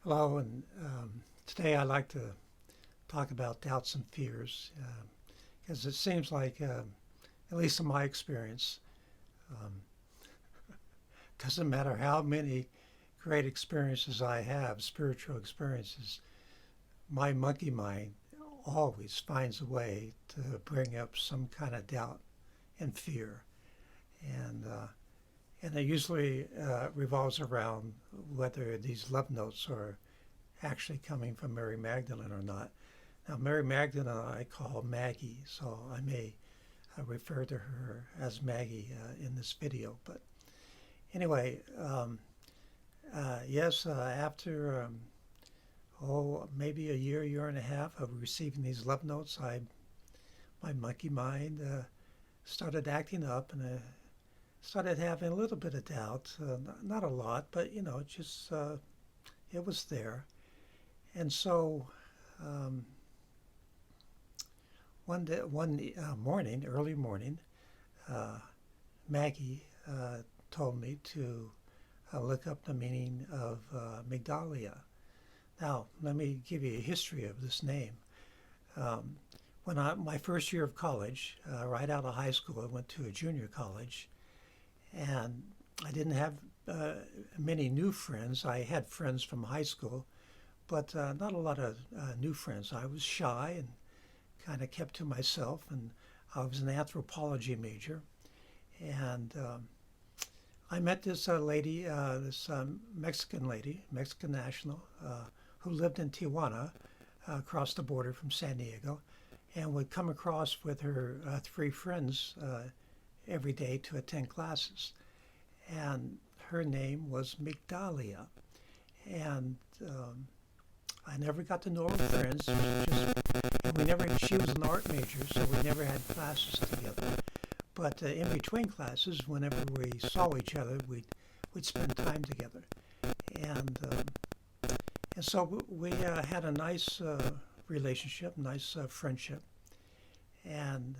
Hello, and today I'd like to talk about doubts and fears because it seems like, at least in my experience, um, doesn't matter how many great experiences I have, spiritual experiences, my monkey mind always finds a way to bring up some kind of doubt and fear, and uh, and it usually revolves around whether these love notes are actually coming from Mary Magdalene or not. Now, Mary Magdalene I call Maggie, so I may refer to her as Maggie in this video. But anyway, yes, after maybe a year and a half of receiving these love notes, my monkey mind started acting up, and I started having a little bit of doubt. Not a lot, but just it was there. And so um, one morning, early morning, uh, Maggie told me to look up the meaning of Migdalia. Now, let me give you a history of this name. Um, my first year of college, right out of high school, I went to a junior college, and I didn't have uh, many new friends. I had friends from high school, but not a lot of new friends. I was shy and kind of kept to myself, and I was an anthropology major. And I met this lady, this Mexican lady, Mexican national, who lived in Tijuana, across the border from San Diego, and would come across with her three friends every day to attend classes. And her name was Migdalia. And I never got to know her friends. And we never. She was an art major, so we never had classes together. But in between classes, whenever we saw each other, we'd spend time together, and and so we had a nice relationship, nice friendship, and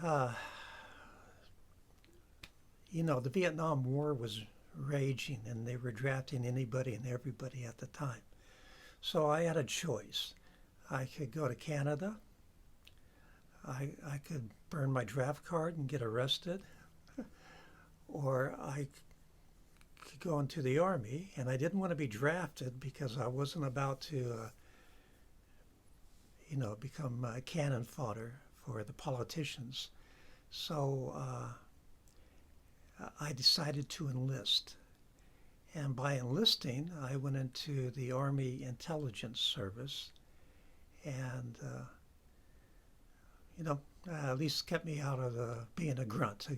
uh, the Vietnam War was raging, and they were drafting anybody and everybody at the time. So I had a choice. I could go to Canada. I could burn my draft card and get arrested, or I could go into the Army. And I didn't want to be drafted because I wasn't about to, become cannon fodder for the politicians. So I decided to enlist. And by enlisting, I went into the Army Intelligence Service, and at least kept me out of being a grunt,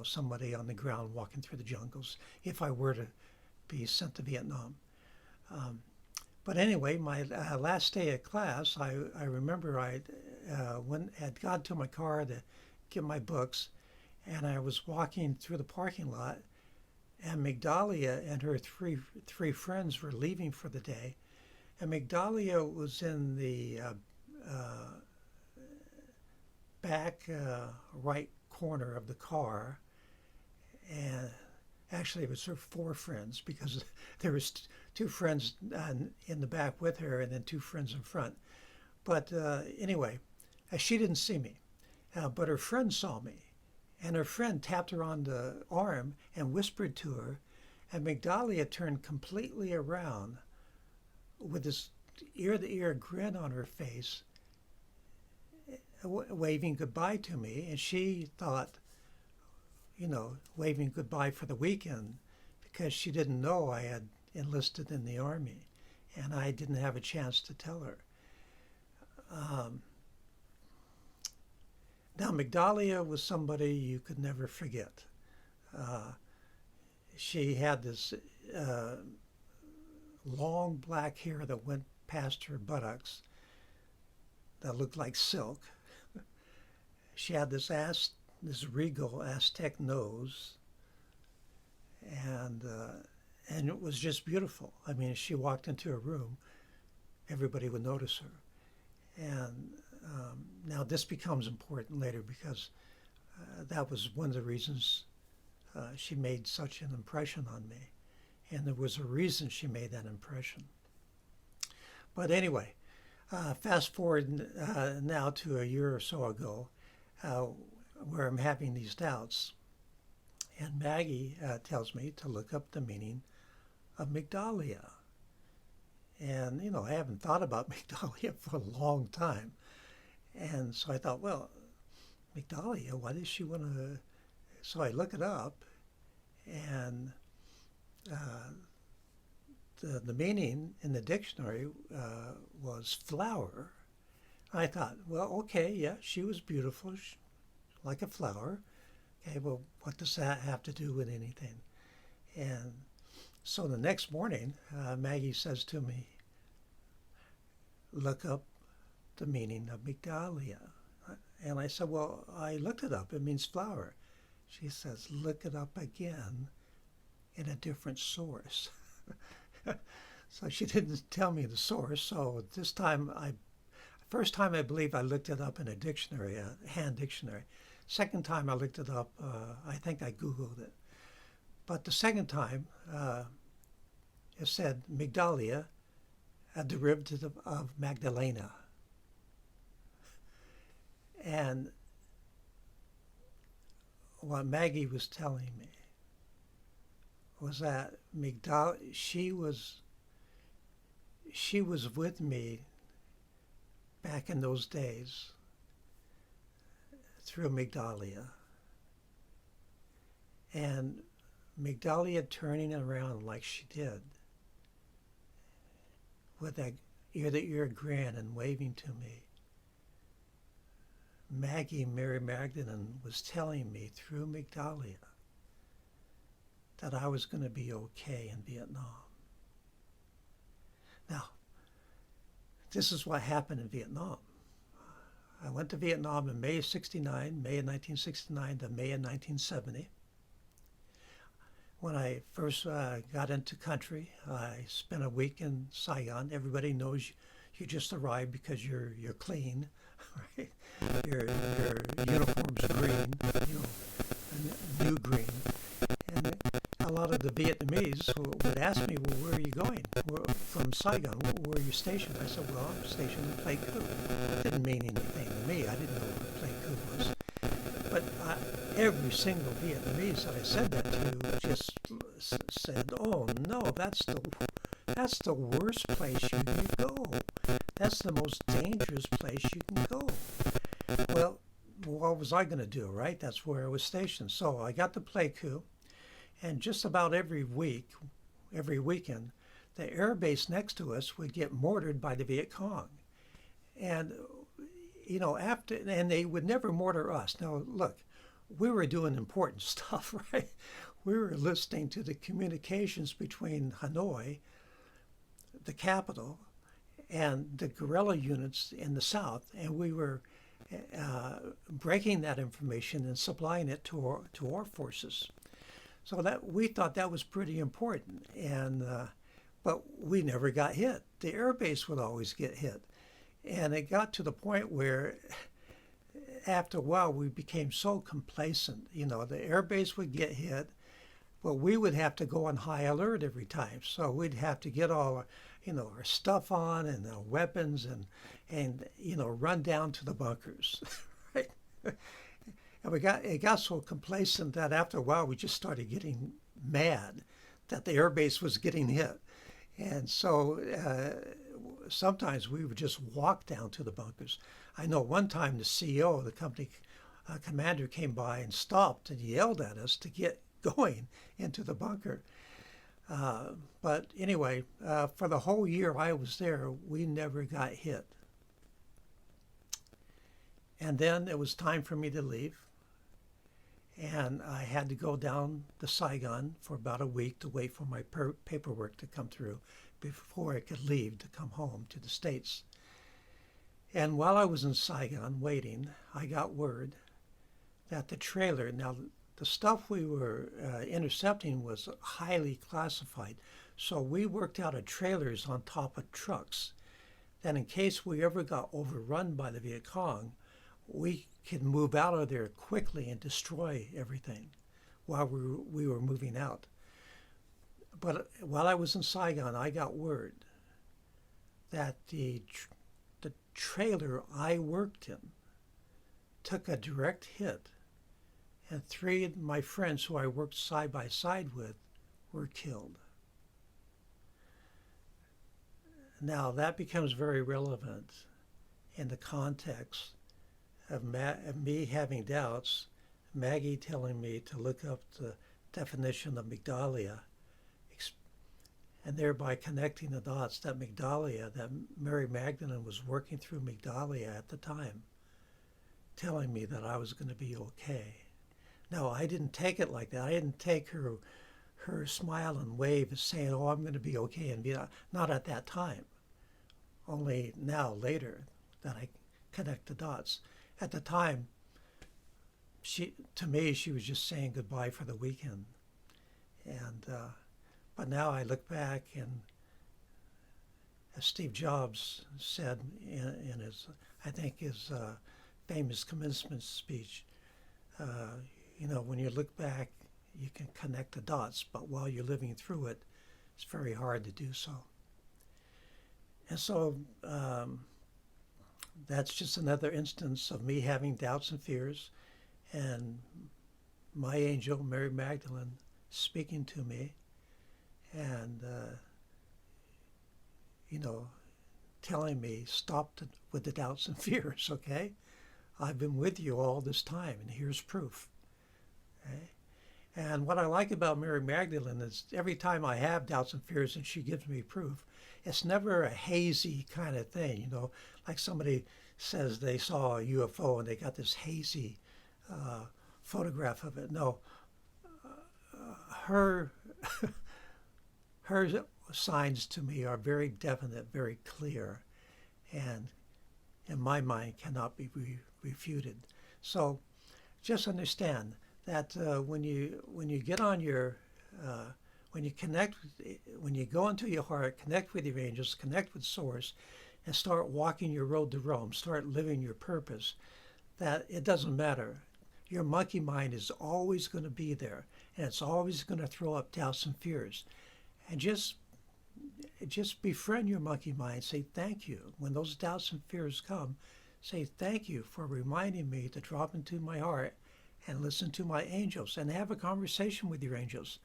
somebody on the ground walking through the jungles if I were to be sent to Vietnam. Um, but anyway, my last day of class, I remember had gone to my car to get my books, and I was walking through the parking lot, and Migdalia and her three friends were leaving for the day, and Migdalia was in the back right corner of the car, and actually it was her four friends because there was two friends in the back with her, and then two friends in front. But anyway, she didn't see me, but her friend saw me, and her friend tapped her on the arm and whispered to her, and Migdalia turned completely around with this ear-to-ear grin on her face, waving goodbye to me. And she thought, waving goodbye for the weekend, because she didn't know I had enlisted in the Army, and I didn't have a chance to tell her. Now, Migdalia was somebody you could never forget. Uh, she had this long black hair that went past her buttocks that looked like silk. She had this regal Aztec nose, and it was just beautiful. I mean, if she walked into a room, everybody would notice her. And now this becomes important later because that was one of the reasons she made such an impression on me. and there was a reason she made that impression. But anyway, fast forward now to a year or so ago, where I'm having these doubts, and Maggie tells me to look up the meaning of Migdalia. And, you know, I haven't thought about Migdalia for a long time. And so I thought, well, Migdalia, why does she want to? So I look it up, and the meaning in the dictionary was flower. I thought, well, okay, yeah, she was beautiful, like a flower. Okay, well, what does that have to do with anything? And so the next morning, Maggie says to me, look up the meaning of Migdalia. And I said, well, I looked it up. It means flower. She says, look it up again in a different source. So she didn't tell me the source. So this time, first time I believe I looked it up in a dictionary, a hand dictionary. Second time I looked it up, I think I Googled it. But the second time, it said Migdalia, a derivative of Magdalena. And what Maggie was telling me was that she was with me back in those days through Migdalia. And Migdalia turning around like she did with that ear-to-ear grin and waving to me. Mary Magdalene was telling me through Migdalia that I was going to be okay in Vietnam. Now, this is what happened in Vietnam. I went to Vietnam in May of 1969 to May of 1970. When I first got into country, I spent a week in Saigon. Everybody knows you just arrived because you're clean, right? Your uniform's green, new green. And a lot of the Vietnamese would ask me, well, where are you going? From Saigon, where are you stationed? I said, well, I'm stationed in Pleiku. It didn't mean anything to me. I didn't know what Pleiku was. But every single Vietnamese that I said that to just said, oh no, that's the worst place you can go. That's the most dangerous place you can go. Well, what was I going to do, right? That's where I was stationed. So I got to Pleiku, and just about every weekend, the air base next to us would get mortared by the Viet Cong. And and they would never mortar us. Now, look, we were doing important stuff, right? We were listening to the communications between Hanoi, the capital, and the guerrilla units in the south, and we were breaking that information and supplying it to our forces. So that we thought that was pretty important, and but we never got hit. The air base would always get hit. And it got to the point where after a while we became so complacent. The air base would get hit, but we would have to go on high alert every time. So we'd have to get all our stuff on and our weapons and run down to the bunkers, right? And it got so complacent that after a while we just started getting mad that the air base was getting hit. And so sometimes we would just walk down to the bunkers. I know one time the CEO, the company commander, came by and stopped and yelled at us to get going into the bunker. But anyway, for the whole year I was there, we never got hit. And then it was time for me to leave. And I had to go down to Saigon for about a week to wait for my paperwork to come through before I could leave to come home to the States. And while I was in Saigon waiting, I got word that the trailer, now the stuff we were intercepting was highly classified, so we worked out of trailers on top of trucks that in case we ever got overrun by the Viet Cong, we could move out of there quickly and destroy everything while we were moving out. But while I was in Saigon, I got word that the trailer I worked in took a direct hit, and 3 of my friends who I worked side by side with were killed. Now that becomes very relevant in the context of me having doubts, Maggie telling me to look up the definition of Migdalia, and thereby connecting the dots that Migdalia, that Mary Magdalene was working through Migdalia at the time, telling me that I was going to be okay. No, I didn't take it like that. I didn't take her smile and wave as saying, oh, I'm going to be okay, and be not at that time. Only now, later, that I connect the dots. At the time, to me, she was just saying goodbye for the weekend. And but now I look back, and as Steve Jobs said in his, I think his famous commencement speech, you know, when you look back, you can connect the dots, but while you're living through it, it's very hard to do so. And so that's just another instance of me having doubts and fears, and my angel, Mary Magdalene, speaking to me, and, you know, telling me, stop with the doubts and fears, okay? I've been with you all this time, and here's proof. Okay? And what I like about Mary Magdalene is every time I have doubts and fears and she gives me proof, it's never a hazy kind of thing, you know, like somebody says they saw a UFO and they got this hazy photograph of it. No, her signs to me are very definite, very clear, and in my mind cannot be refuted. So just understand that when you get on your when you connect, when you go into your heart, connect with your angels, connect with Source, and start walking your road to Rome, start living your purpose, that it doesn't matter. Your monkey mind is always going to be there, and it's always going to throw up doubts and fears. And just befriend your monkey mind. Say thank you. When those doubts and fears come, say thank you for reminding me to drop into my heart and listen to my angels and have a conversation with your angels.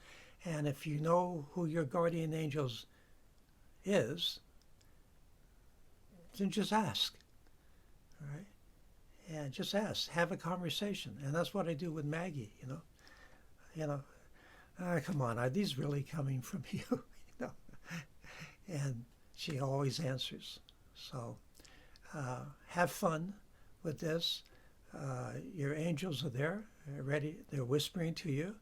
And if you know who your guardian angels is, then just ask. All right? And just ask. Have a conversation. And that's what I do with Maggie, you know. You know, come on, are these really coming from you? You know? And she always answers. So have fun with this. Your angels are there, ready. They're whispering to you.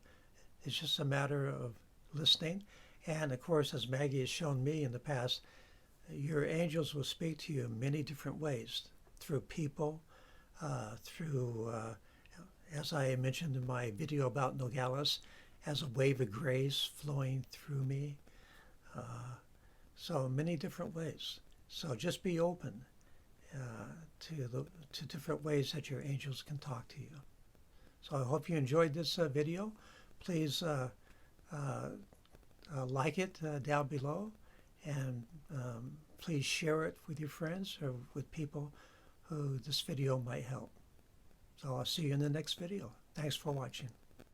It's just a matter of listening. And of course, as Maggie has shown me in the past, your angels will speak to you in many different ways, through people, through, as I mentioned in my video about Nogales, as a wave of grace flowing through me. So many different ways. So just be open to different ways that your angels can talk to you. So I hope you enjoyed this video. Please like it down below, and please share it with your friends or with people who this video might help. So I'll see you in the next video. Thanks for watching.